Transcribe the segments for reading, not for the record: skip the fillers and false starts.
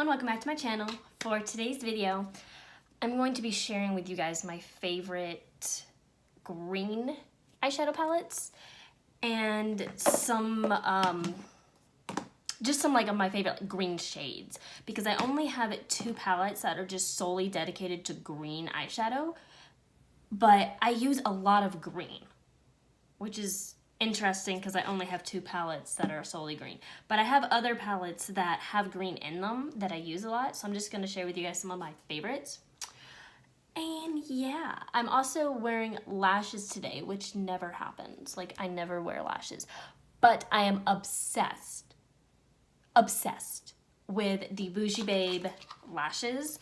everyone, welcome back to my channel. For today's video, I'm going to be sharing with you guys my favorite green eyeshadow palettes and some just some of my favorite green shades, because I only have 2 palettes that are just solely dedicated to green eyeshadow, but I use a lot of green, which is interesting because I only have 2 palettes that are solely green. But I have other palettes that have green in them that I use a lot, so I'm just going to share with you guys some of my favorites. And yeah, I'm also wearing lashes today, which never happens. Like, I never wear lashes. But I am obsessed with the Bougie Babe lashes.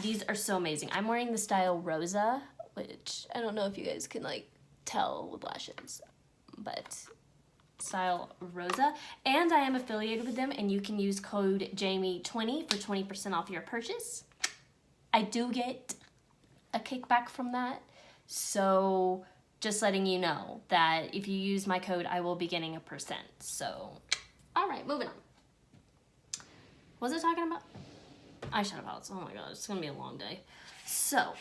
These are so amazing. I'm wearing the style Rosa, which I don't know if you guys can tell with lashes, but style Rosa, and I am affiliated with them, and you can use code Jamie20 for 20% off your purchase. I do get a kickback from that, so just letting you know that if you use my code, I will be getting 1%. So, all right, moving on. What was I talking about? Eyeshadow palettes. Oh my god, it's gonna be a long day. So,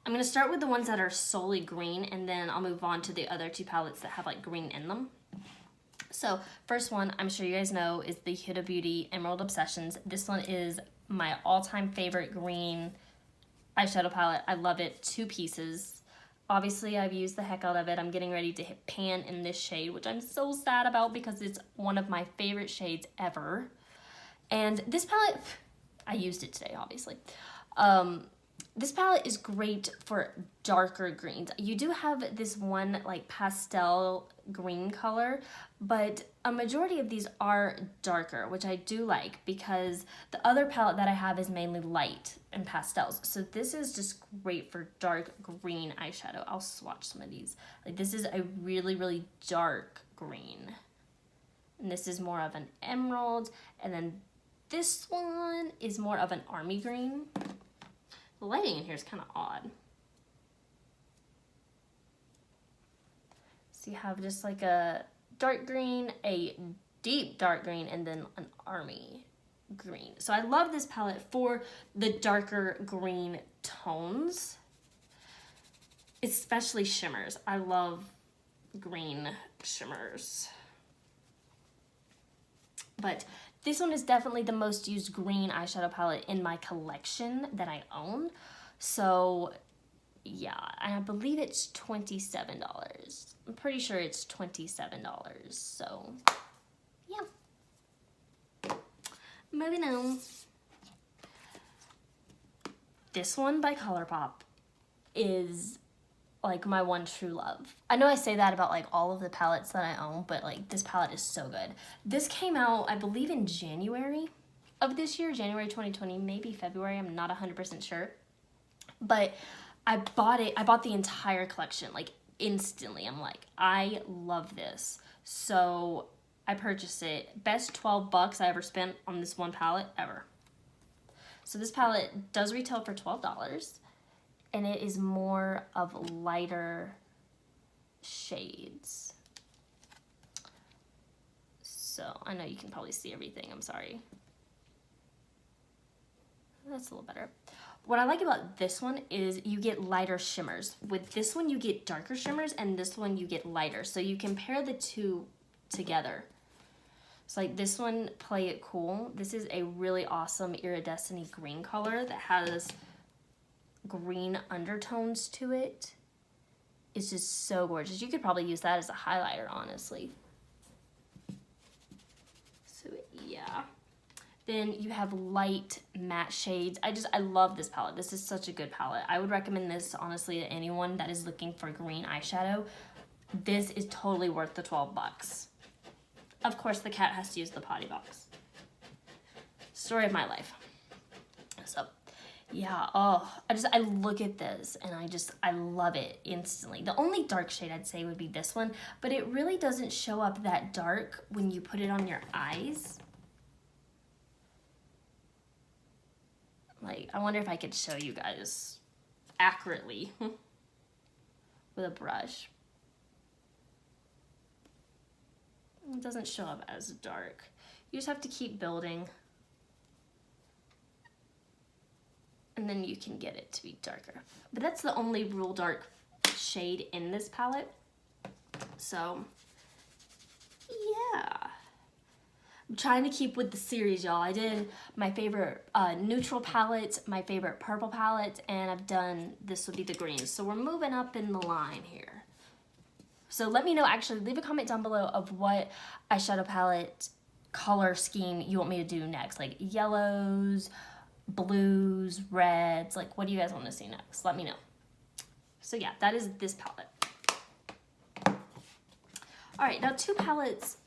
I'm going to start with the ones that are solely green, and then I'll move on to the other 2 palettes that have green in them. So first one, I'm sure you guys know, is the Huda Beauty Emerald Obsessions. This one is my all-time favorite green eyeshadow palette. I love it. 2 pieces. Obviously, I've used the heck out of it. I'm getting ready to hit pan in this shade, which I'm so sad about because it's one of my favorite shades ever. And this palette, I used it today, obviously. This palette is great for darker greens. You do have this one pastel green color, but a majority of these are darker, which I do like because the other palette that I have is mainly light and pastels. So this is just great for dark green eyeshadow. I'll swatch some of these. This is a really, really dark green. And this is more of an emerald. And then this one is more of an army green. The lighting in here is kind of odd. So you have just a dark green, a deep dark green, and then an army green. So I love this palette for the darker green tones, especially shimmers. I love green shimmers. But this one is definitely the most used green eyeshadow palette in my collection that I own. So yeah, I believe it's $27. I'm pretty sure it's $27. So yeah. Moving on. This one by Colourpop is my one true love. I know I say that about all of the palettes that I own, but this palette is so good. This came out, I believe, in January of this year, January 2020, maybe February, I'm not 100% sure. But I bought it, I bought the entire collection, instantly. I'm I love this. So I purchased it. Best 12 bucks I ever spent on this one palette ever. So this palette does retail for $12. And it is more of lighter shades. So I know you can probably see everything, I'm sorry. That's a little better. What I like about this one is you get lighter shimmers. With this one you get darker shimmers, and this one you get lighter. So you can pair the 2 together. So this one, Play It Cool. This is a really awesome iridescent green color that has green undertones to it. It's just so gorgeous. You could probably use that as a highlighter, honestly. So yeah. Then you have light matte shades. I love this palette. This is such a good palette. I would recommend this honestly to anyone that is looking for green eyeshadow. This is totally worth the 12 bucks. Of course, the cat has to use the potty box. Story of my life. So yeah, oh, I look at this and I love it instantly. The only dark shade I'd say would be this one, but it really doesn't show up that dark when you put it on your eyes. I wonder if I could show you guys accurately with a brush. It doesn't show up as dark. You just have to keep building. and then you can get it to be darker. But that's the only real dark shade in this palette. So, yeah. I'm trying to keep with the series, y'all. I did my favorite neutral palettes, my favorite purple palettes, and I've done, this will be the greens. So we're moving up in the line here. So let me know, actually, leave a comment down below of what eyeshadow palette color scheme you want me to do next. Like yellows, blues, reds, like what do you guys want to see next? Let me know. So yeah, that is this palette. All right, now two palettes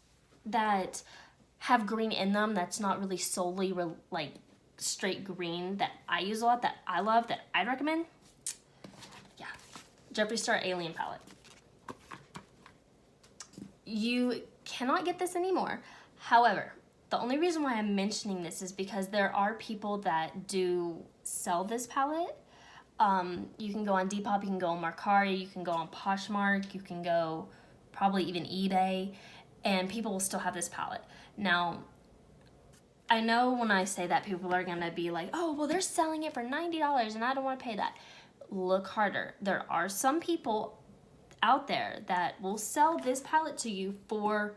that have green in them that's not really solely like straight green that I use a lot, that I love, that I'd recommend. Yeah, Jeffree Star Alien palette. You cannot get this anymore. However, the only reason why I'm mentioning this is because there are people that do sell this palette. You can go on Depop, you can go on Mercari, you can go on Poshmark, you can go probably even eBay, and people will still have this palette. Now, I know when I say that, people are gonna be like, oh, well, they're selling it for $90 and I don't wanna pay that. Look harder. There are some people out there that will sell this palette to you for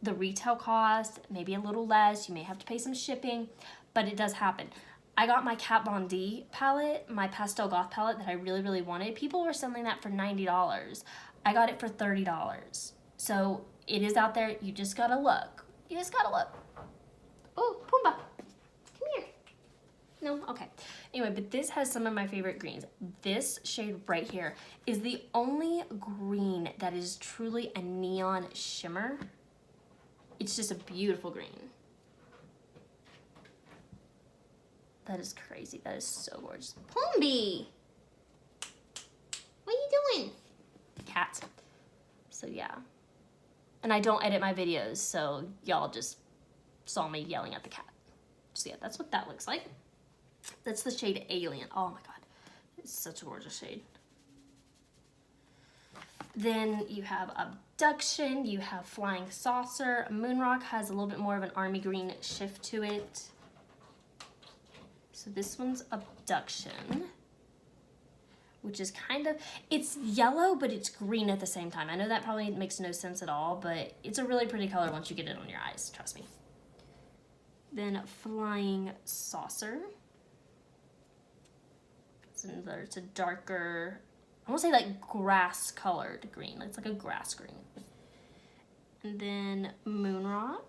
the retail cost, maybe a little less. You may have to pay some shipping, but it does happen. I got my Kat Von D palette, my pastel goth palette that I really, really wanted. People were selling that for $90. I got it for $30. So it is out there. You just gotta look. You just gotta look. Oh, Pumbaa, come here. No, okay. Anyway, but this has some of my favorite greens. This shade right here is the only green that is truly a neon shimmer. It's just a beautiful green. That is crazy. That is so gorgeous. Pumbaa! What are you doing? Cat. So yeah. And I don't edit my videos, so y'all just saw me yelling at the cat. So yeah, that's what that looks like. That's the shade Alien. Oh my god. It's such a gorgeous shade. Then you have Abduction, you have Flying Saucer. Moonrock has a little bit more of an army green shift to it. So this one's Abduction, which is kind of, it's yellow, but it's green at the same time. I know that probably makes no sense at all, but it's a really pretty color once you get it on your eyes, trust me. Then Flying Saucer. It's a darker, I want to say like grass colored green. It's like a grass green. And then Moonrock,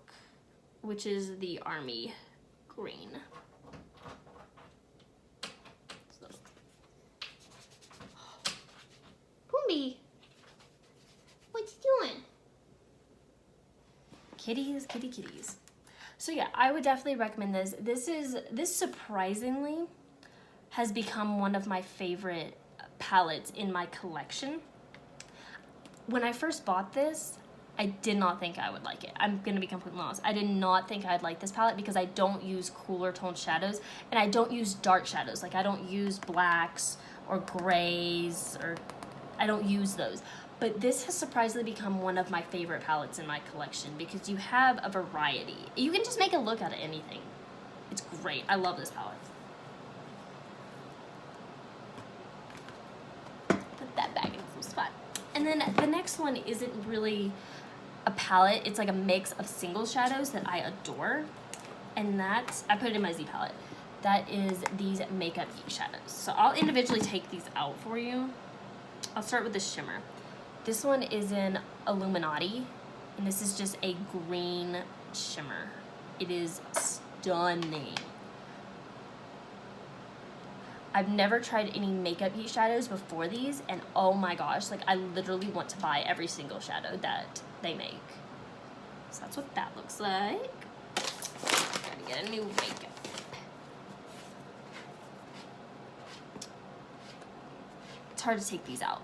which is the army green. So. Pumbaa, what you doing? Kitties, kitty kitties. So yeah, I would definitely recommend this. This surprisingly has become one of my favorite palettes in my collection. When I first bought this, I did not think I would like it. I'm gonna be completely honest. I did not think I'd like this palette because I don't use cooler toned shadows and I don't use dark shadows. Like I don't use blacks or grays, or I don't use those. But this has surprisingly become one of my favorite palettes in my collection because you have a variety. You can just make a look out of anything. It's great. I love this palette. That bag in some spot. And then the next one isn't really a palette. It's like a mix of single shadows that I adore. And that's, I put it in my Z palette. That is these Makeup Geek shadows. So I'll individually take these out for you. I'll start with the shimmer. This one is in Illuminati. And this is just a green shimmer. It is stunning. I've never tried any Makeup Geek shadows before these, and oh my gosh, like I literally want to buy every single shadow that they make. So that's what that looks like. Gotta get a new makeup. It's hard to take these out.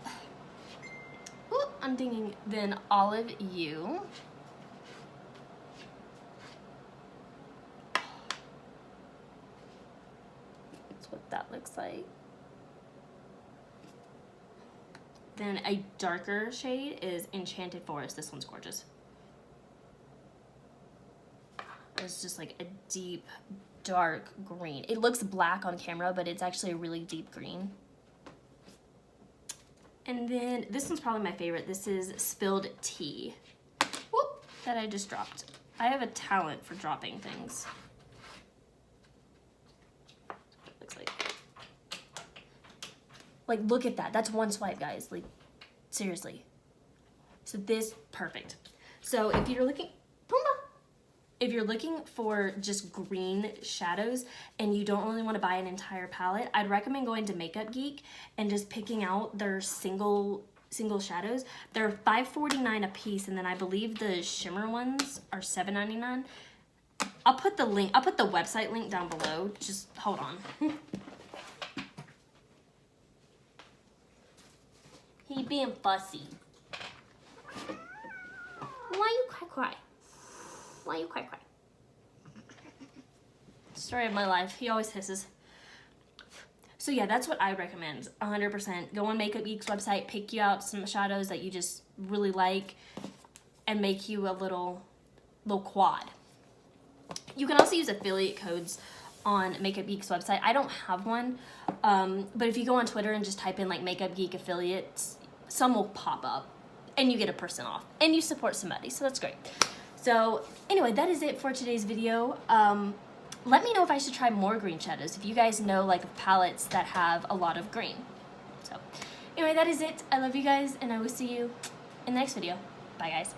Ooh, I'm thinking then Olive You. What that looks like. Then a darker shade is Enchanted Forest. This one's gorgeous. It's just like a deep, dark green. It looks black on camera, but it's actually a really deep green. And then this one's probably my favorite. This is Spilled Tea. Whoop, that I just dropped. I have a talent for dropping things. Looks like look at that. That's one swipe, guys. Like, seriously. So this, perfect. So if you're looking, for just green shadows and you don't really want to buy an entire palette, I'd recommend going to Makeup Geek and just picking out their single shadows. They're $5.49 a piece, and then I believe the shimmer ones are $7.99. I'll put the website link down below. Just hold on. He being fussy. Why you cry? Why you cry? Story of my life. He always hisses. So yeah, that's what I recommend. 100%. Go on Makeup Geek's website, pick you out some shadows that you just really like, and make you a little quad. You can also use affiliate codes on Makeup Geek's website. I don't have one, but if you go on Twitter and just type in like Makeup Geek affiliates, some will pop up, and you get a % off, and you support somebody, so that's great. So anyway, that is it for today's video. Let me know if I should try more green shadows, if you guys know like palettes that have a lot of green. So anyway, that is it. I love you guys, and I will see you in the next video. Bye, guys.